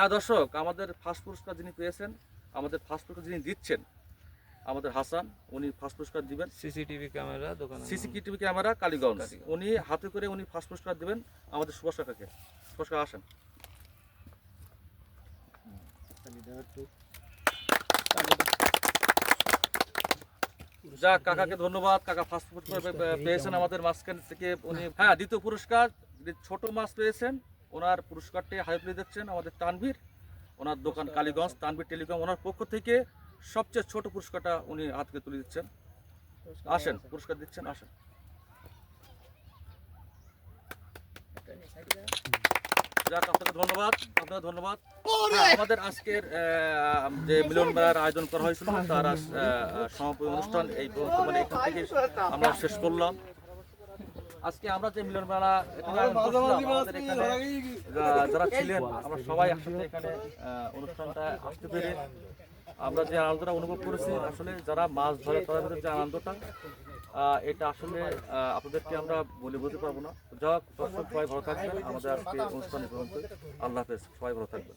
হ্যাঁ দর্শক, আমাদের ফার্স্ট পুরস্কার যিনি পেয়েছেন, আমাদের ফার্স্ট পুরস্কার যিনি দিচ্ছেন, আমাদের হাসান, উনি ফার্স্ট পুরস্কার দিবেন। সিসিটিভি ক্যামেরা দোকান, সিসিটিভি ক্যামেরা কালীগঞ্জ, উনি হাতে করে উনি ফার্স্ট পুরস্কার দিবেন আমাদের সুভাষ কাকাকে। সুভাষ কাকা আসেন। যা কাকাকে ধন্যবাদ, কাকা ফার্স্ট পুরস্কার পেয়েছেন আমাদের মাঝখান থেকে উনি। হ্যাঁ, দ্বিতীয় পুরস্কার ছোট মাছ পেয়েছেন, ওনার পুরস্কারটি হাতে তুলে দিচ্ছেন আমাদের তানভীর, ওনার দোকান কালীগঞ্জ তানভীর টেলিকম, ওনার পক্ষ থেকে সবচেয়ে ছোট পুরস্কারটা উনি হাতকে তুলে দিচ্ছেন। আসেন, পুরস্কার দিচ্ছেন, আসেন। যাক, আপনাকে ধন্যবাদ, আপনাকে ধন্যবাদ। আমাদের আজকের যে মিলন মেলার আয়োজন করা হয়েছিল তার সমাপনী অনুষ্ঠান এই মানে এখান থেকে আমরা শেষ করলাম। আজকে আমরা যে মিলন মেলা আমাদের এখানে যারা ছিলেন, আমরা সবাই একসাথে এখানে অনুষ্ঠানটা আসতে পেরে আমরা যে আনন্দটা অনুভব করেছি, আসলে যারা মাছ ধরে তাদের ভিতরে যে আনন্দটা, এটা আসলে আপনাদেরকে আমরা বলতে পারবো না। যাক দর্শক, সবাই ভালো থাকবেন। আমাদের আজকে অনুষ্ঠানে পর্যন্ত। আল্লাহ হাফেজ, সবাই ভালো থাকবেন।